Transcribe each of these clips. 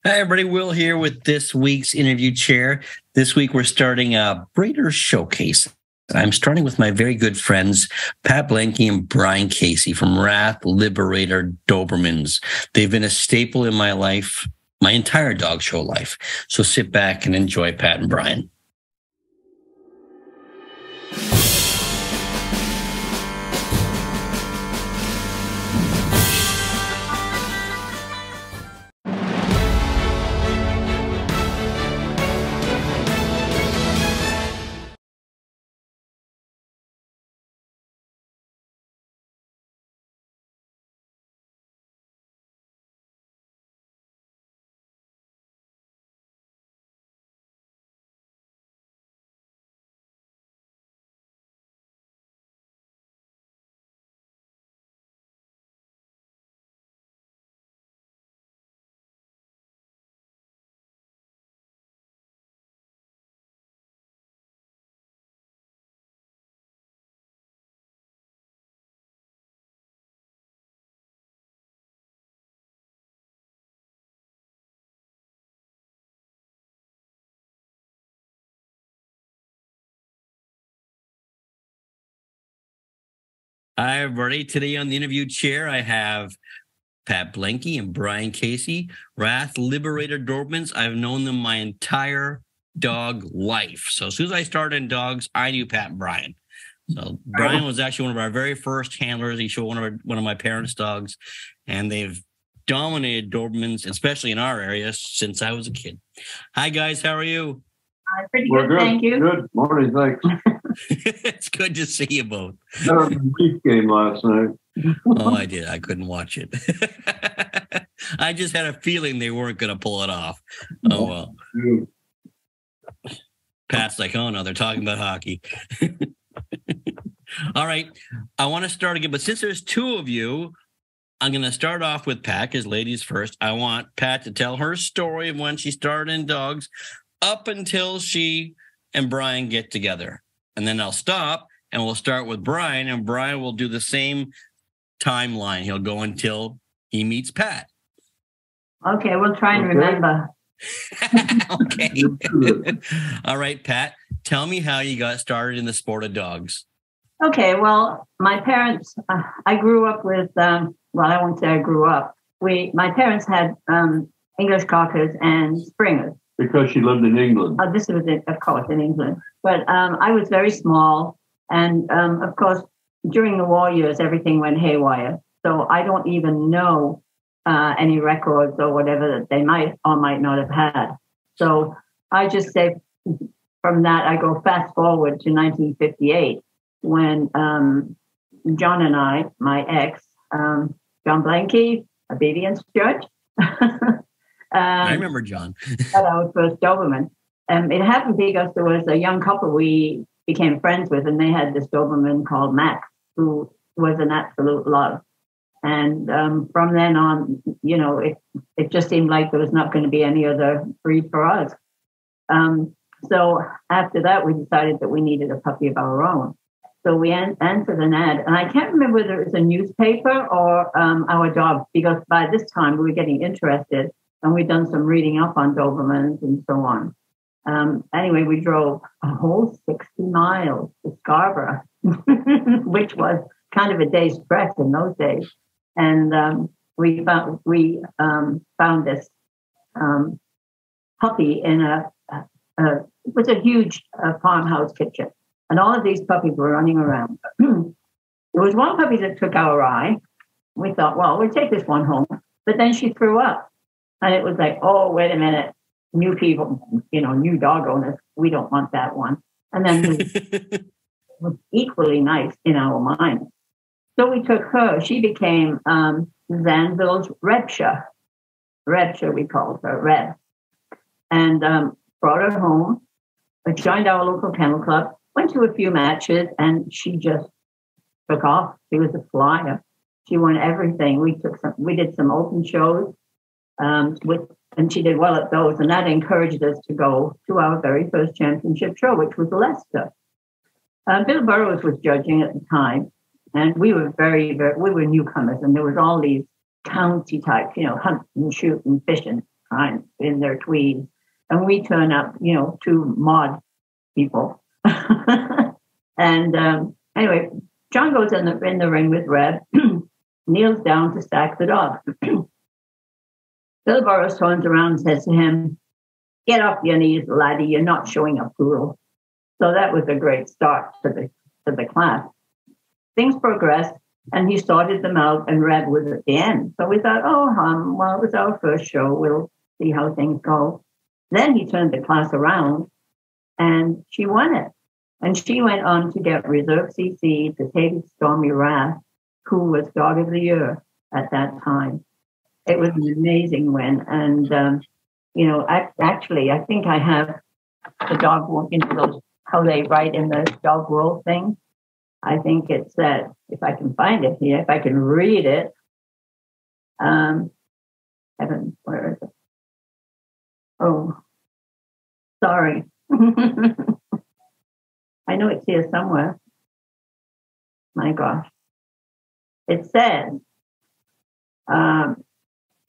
Hi, everybody. Will here with this week's interview chair. This week, we're starting a breeder showcase. I'm starting with my very good friends, Pat Blenkey and Brian Casey from Wrath Liberator Dobermans. They've been a staple in my life, my entire dog show life. So sit back and enjoy Pat and Brian. Hi, everybody. Today on the interview chair, I have Pat Blenkey and Brian Casey, Wrath Liberator Dobermans. I've known them my entire dog life. So as soon as I started in dogs, I knew Pat and Brian. So Brian was actually one of our very first handlers. He showed one of my parents' dogs, and they've dominated Dobermans, especially in our area, since I was a kid. Hi, guys. How are you? Pretty good, thank you. Good morning, thanks. It's good to see you both. I was a Leaf game last night. Oh, I did. I couldn't watch it. I just had a feeling they weren't going to pull it off. Oh, well. Pat's like, oh, no, they're talking about hockey. All right. I want to start again, but since there's two of you, I'm going to start off with Pat, because ladies first. I want Pat to tell her story of when she started in dogs up until she and Brian get together. And then I'll stop and we'll start with Brian, and Brian will do the same timeline. He'll go until he meets Pat. Okay, we'll try and remember. Okay. All right, Pat, tell me how you got started in the sport of dogs. Okay, well, my parents, I grew up with, well, I won't say I grew up. My parents had English Cockers and Springers. Because she lived in England. This was, of course, in England. But I was very small. And, of course, during the war years, everything went haywire. So I don't even know any records or whatever that they might or might not have had. So I just say from that, I go fast forward to 1958 when John and I, my ex, John Blenkey, obedience judge, I remember John. That our first Doberman. It happened because there was a young couple we became friends with, and they had this Doberman called Max, who was an absolute love. And from then on, you know, it just seemed like there was not going to be any other breed for us. So after that, we decided that we needed a puppy of our own. So we answered an ad, and I can't remember whether it was a newspaper or our dog, because by this time we were getting interested. And we'd done some reading up on Dobermans and so on. Anyway, we drove a whole 60 miles to Scarborough, which was kind of a day's trek in those days. And we found this puppy in it was a huge farmhouse kitchen. And all of these puppies were running around. There was one puppy that took our eye. We thought, well, we'll take this one home. But then she threw up. And it was like, oh, wait a minute, new people, you know, new dog owners, we don't want that one. And then it was equally nice in our minds. So we took her. She became Zanville's Rebsha. Rebsha, we called her, Reb. And brought her home, joined our local kennel club, went to a few matches, and she just took off. She was a flyer. She won everything. We did some open shows. And she did well at those, and that encouraged us to go to our very first championship show, which was Leicester. Bill Burroughs was judging at the time, and we were we were newcomers, and there was all these county types, you know, hunt and shoot and fishing. time in their tweeds. And we turn up, two mod people. And anyway, John goes in the ring with Reb, kneels down to sack the dog. Bill Burroughs turns around and says to him, "Get off your knees, laddie. You're not showing up cool." So that was a great start to the class. Things progressed, and he started them out, and Reb was at the end. So we thought, well, it was our first show. We'll see how things go. Then he turned the class around, and she won it. And she went on to get Reserve CC to David Stormy Wrath, who was Dog of the Year at that time. It was an amazing win. And, actually, I think I have the dog, those, how they write in the dog roll thing. I think it said, if I can find it here, if I can read it. Heaven, where is it? Oh, sorry. I know it's here somewhere. My gosh. It says,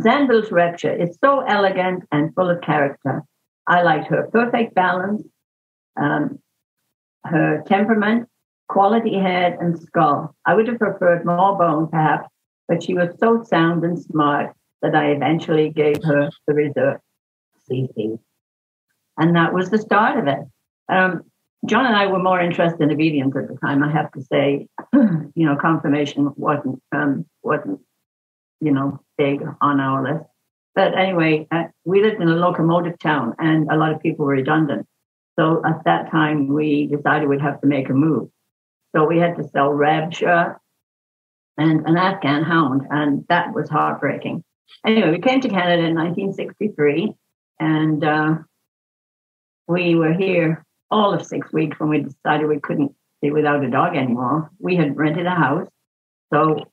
Zanville's rapture is so elegant and full of character. I liked her perfect balance, her temperament, quality head and skull. I would have preferred more bone, perhaps, but she was so sound and smart that I eventually gave her the Reserve CC. And that was the start of it. John and I were more interested in obedience at the time. I have to say, confirmation wasn't big on our list. But anyway, we lived in a locomotive town, and a lot of people were redundant. So at that time, we decided we'd have to make a move. So we had to sell Rabsha and an Afghan hound, and that was heartbreaking. Anyway, we came to Canada in 1963, and we were here all of 6 weeks when we decided we couldn't be without a dog anymore. We had rented a house. So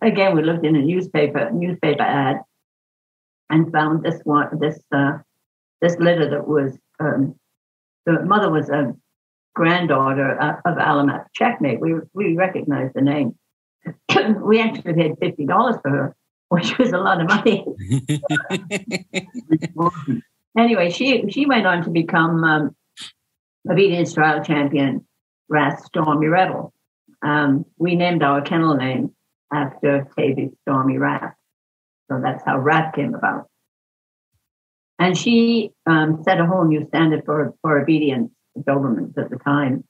again, we looked in a newspaper ad and found this litter that was, the mother was a granddaughter of Alamat Checkmate. We recognized the name. We actually paid $50 for her, which was a lot of money. Anyway, she went on to become obedience trial champion, Wrath Stormy Rebel. We named our kennel name after Tavy's Stormy Wrath. So that's how Wrath came about. And she set a whole new standard for obedience Dobermans at the time.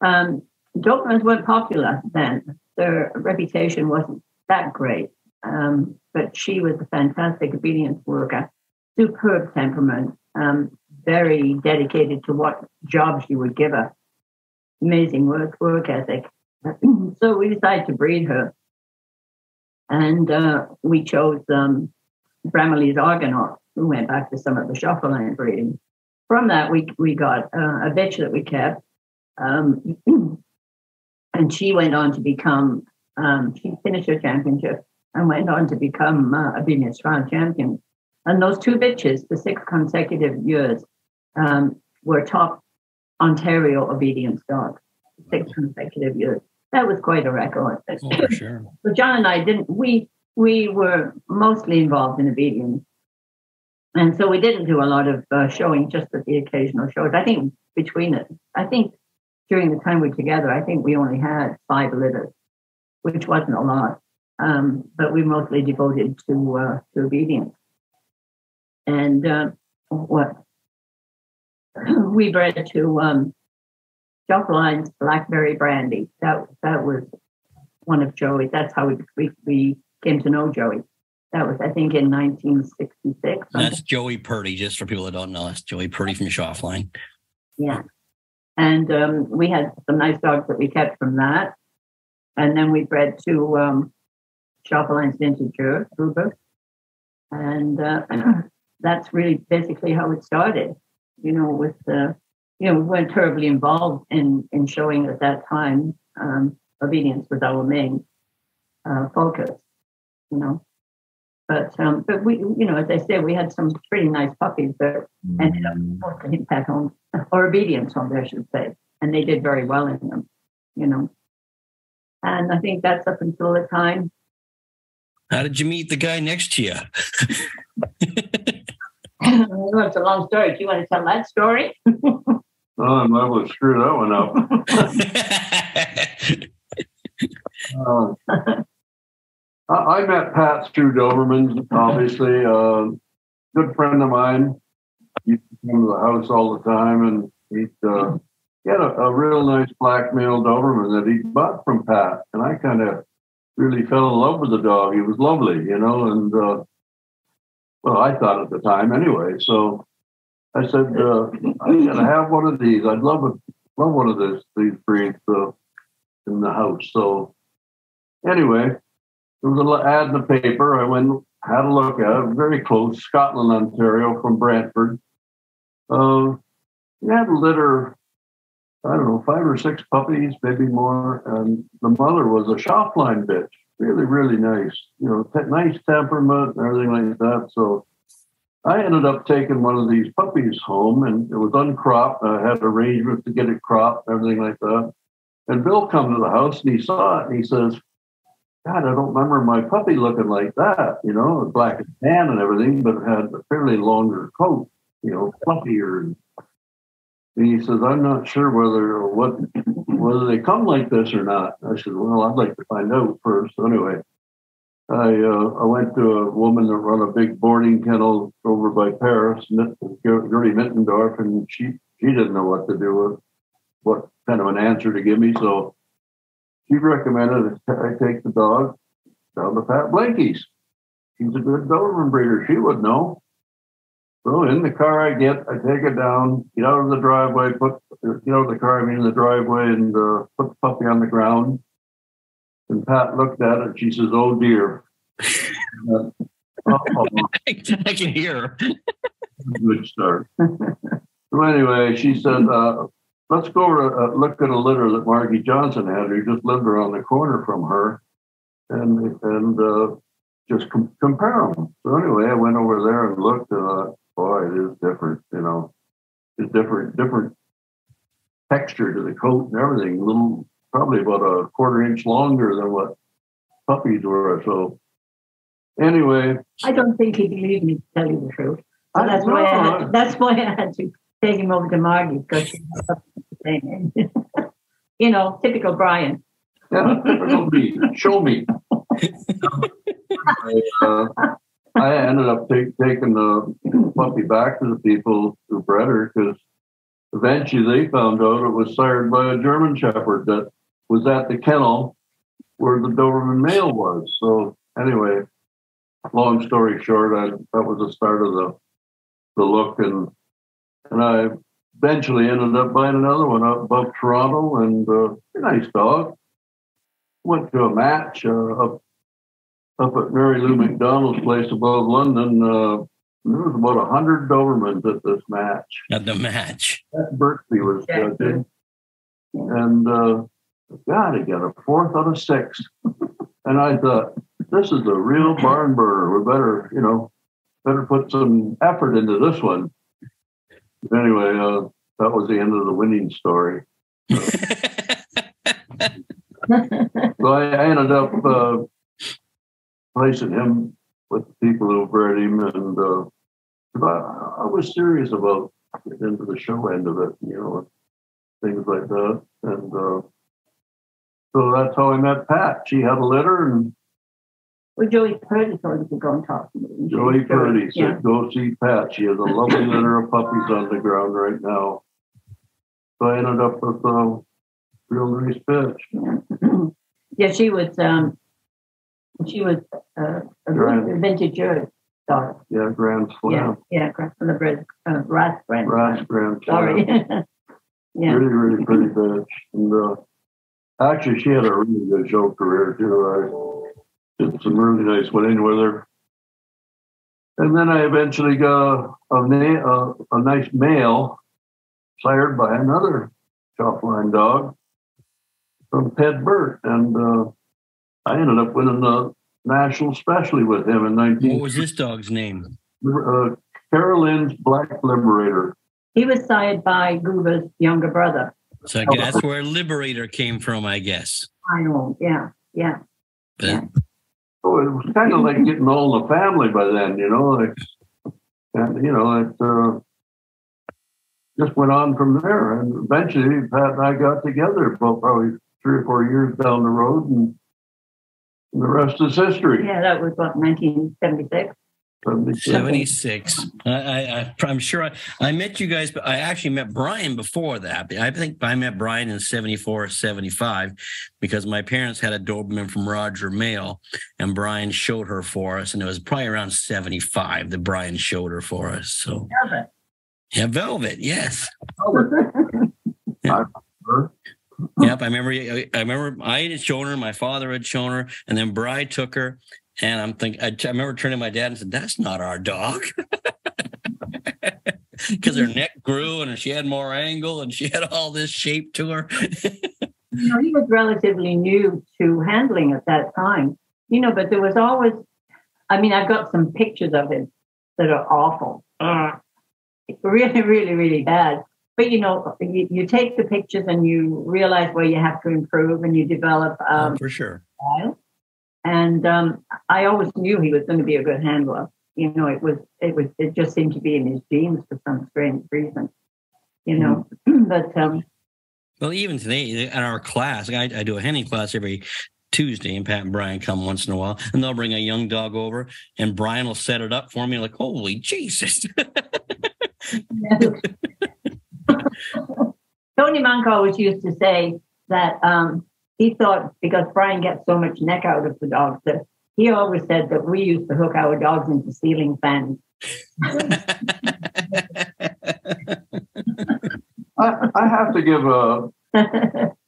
Dobermans weren't popular then. Their reputation wasn't that great. But she was a fantastic obedience worker, superb temperament, very dedicated to what job she would give her. Amazing work ethic. So we decided to breed her. And we chose Bramley's Argonaut, who went back to some of the Shuffleland breeding. From that, we got a bitch that we kept. And she went on to become, she finished her championship and went on to become obedience trial champion. And those two bitches, for 6 consecutive years, were top Ontario obedience dogs. 6 consecutive years. That was quite a record. Oh, for sure. But John and I didn't. We were mostly involved in obedience, and so we didn't do a lot of showing. Just at the occasional shows. I think during the time we were together, I think we only had 5 litters, which wasn't a lot. But we mostly devoted to obedience. And we bred to Shuffline's Blackberry Brandy. That was one of Joey's. That's how we came to know Joey. That was, I think, in 1966. That's Joey Purdy, just for people that don't know. That's Joey Purdy from Shuffline. Yeah. And we had some nice dogs that we kept from that. And then we bred to Shuffline's Vintage Gruber. And that's really basically how it started, with we weren't terribly involved in showing at that time. Obedience was our main focus, But we, as I said, we had some pretty nice puppies that ended up mostly in pet homes, or obedience homes, I should say. And they did very well in them, And I think that's up until the time. How did you meet the guy next to you? Well, it's a long story. Do you want to tell that story? Oh, I might well screw that one up. I met Pat through Dobermans, obviously. Good friend of mine. He used to come to the house all the time, and he had a real nice black male Doberman that he bought from Pat. And I kind of really fell in love with the dog. He was lovely, and well, I thought at the time anyway. So I said, I'm going to have one of these. I'd love one of these breeds in the house. So anyway, there was an ad in the paper. I went, had a look at it. Very close, Scotland, Ontario, from Brantford. We had a litter, I don't know, 5 or 6 puppies, maybe more. And the mother was a Shopline bitch. Really, really nice. Nice temperament and everything like that. So I ended up taking one of these puppies home, and it was uncropped. I had arrangements to get it cropped, everything like that. And Bill come to the house, and he saw it, and he says, God, I don't remember my puppy looking like that, black and tan and everything, but it had a fairly longer coat, fluffier. And he says, I'm not sure whether they come like this or not. I said, well, I'd like to find out first. So anyway, I went to a woman that run a big boarding kennel over by Paris, Gertie Mittendorf, and she didn't know what to do with what kind of an answer to give me. So she recommended I take the dog down to Pat Blenkey's. She's a good Doberman breeder. She would know. So in the car I take it down, get out of the driveway, in the driveway, and put the puppy on the ground. And Pat looked at it. She says, "Oh dear." I can hear her. Good start. So anyway, she said, let's go over look at a litter that Margie Johnson had, who just lived around the corner from her, and just compare them. So anyway, I went over there and looked, and boy, it is different. It's different texture to the coat and everything. Probably about a quarter-inch longer than what puppies were. So anyway, I don't think he believed me, to tell you the truth. But that's why I had to take him over to Margie, because she had something to say. Typical Brian. Yeah, typical me. Show me. I ended up taking the puppy back to the people who bred her, because eventually they found out it was sired by a German Shepherd that was at the kennel where the Doberman male was. So anyway, long story short, that was the start of the look, and I eventually ended up buying another one up above Toronto, and a nice dog. Went to a match up at Mary Lou McDonald's place above London. There was about 100 Dobermans at this match. At the match. Berkeley was judging. And God, he got a 4th out of 6. And I thought, this is a real barn burner. We better put some effort into this one. Anyway, that was the end of the winning story. So I ended up placing him with the people who bred him, and I was serious about getting into the show end of it, things like that. And so that's how I met Pat. She had a litter, and Joey Purdy told us to go and talk to me. Joey Purdy said, go see Pat. She has a lovely litter of puppies on the ground right now. So I ended up with a real nice bitch. Yeah, she was a vintage dog. Yeah, Grand Slam. Yeah, Grand Slam. Ras Grand Slam. Sorry. Yeah. Really, really pretty bitch. And actually, she had a really good show career too. I did some really nice winning with her. And then I eventually got a nice male sired by another Shopline dog from Ted Burt. And I ended up winning the national specialty with him in 19. What was this dog's name? Caroline's Black Liberator. He was sired by Goober's younger brother. So I guess that's where Liberator came from, I guess. I know, yeah. Oh, it was kind of like getting all in the family by then, And, it just went on from there. And eventually, Pat and I got together about probably 3 or 4 years down the road, and the rest is history. Yeah, that was what, 1976? 76. I'm sure I met you guys, but I actually met Brian before that. I think I met Brian in 74 or 75 because my parents had a Doberman from Roger Mail, and Brian showed her for us. And it was probably around 75 that Brian showed her for us. So, Velvet. Yeah, Velvet, yes. Yeah. Yep, I remember I had shown her, my father had shown her, and then Brian took her. And I remember turning to my dad and said, "That's not our dog." Because her neck grew and she had more angle and she had all this shape to her. He was relatively new to handling at that time, but there was always, I've got some pictures of him that are awful. Really, really, really bad. But, you take the pictures and you realize where you have to improve and you develop for sure. style. And I always knew he was going to be a good handler. It just seemed to be in his genes for some strange reason. But well, even today at our class, I do a handling class every Tuesday, and Pat and Brian come once in a while, and they'll bring a young dog over, and Brian will set it up for me, like, holy Jesus. Tony Monk always used to say that he thought because Brian gets so much neck out of the dogs that he always said that we used to hook our dogs into ceiling fans. I have to give a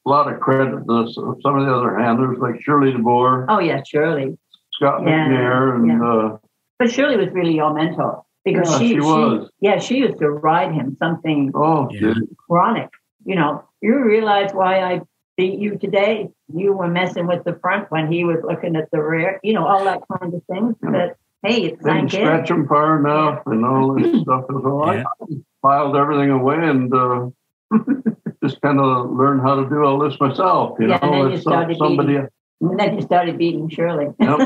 lot of credit to some of the other handlers like Shirley DeBoer. Oh, yeah, Shirley. Scott McNair. And, but Shirley was really your mentor because she was. She used to ride him something chronic. You realize why I beat you today. You were messing with the front when he was looking at the rear, all that kind of thing. But hey, it's didn't stretch him far enough and all this stuff. So I filed everything away and just kind of learned how to do all this myself. And then you started beating Shirley. Yep.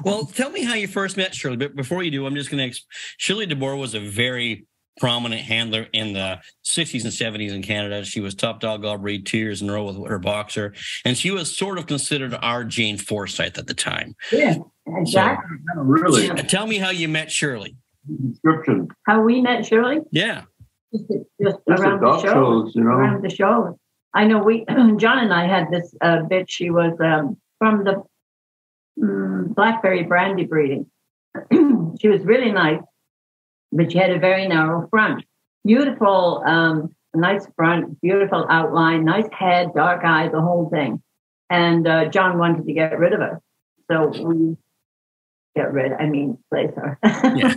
Well, tell me how you first met Shirley. But before you do, I'm just going to. Shirley DeBoer was a very prominent handler in the 60s and 70s in Canada. She was top dog all breed 2 years in a row with her boxer. And she was sort of considered our Jane Forsyth at the time. Yeah, exactly. So, really. Tell me how you met Shirley. Description. How we met Shirley? Yeah. Just around the shows. Around the shows. I know John and I had this bitch. She was from the Blackberry Brandy breeding. She was really nice. But she had a very narrow front. Beautiful, nice front, beautiful outline, nice head, dark eyes, the whole thing. And John wanted to get rid of her. So we place her. Yeah.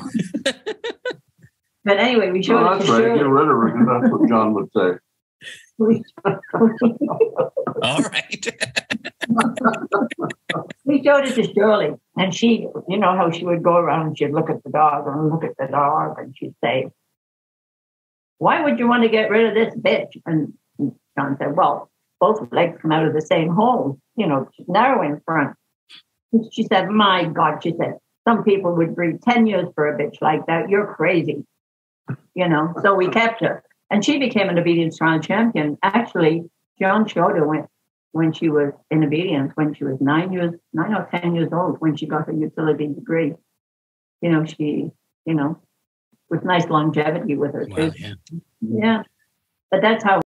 But anyway, we showed it to Shirley. Get rid of her, because that's what John would say. All right. We showed it to Shirley, and she, how she would go around and she'd look at the dog and look at the dog, and she'd say, "Why would you want to get rid of this bitch?" And John said, "Well, both legs come out of the same hole, she's narrow in front." She said, "My God," she said, "some people would breed 10 years for a bitch like that. You're crazy." So we kept her. And she became an obedience trial champion. Actually, John showed her when she was in obedience, when she was 9 or 10 years old, when she got her utility degree. She, with nice longevity with her too. Wow, Yeah. But that's how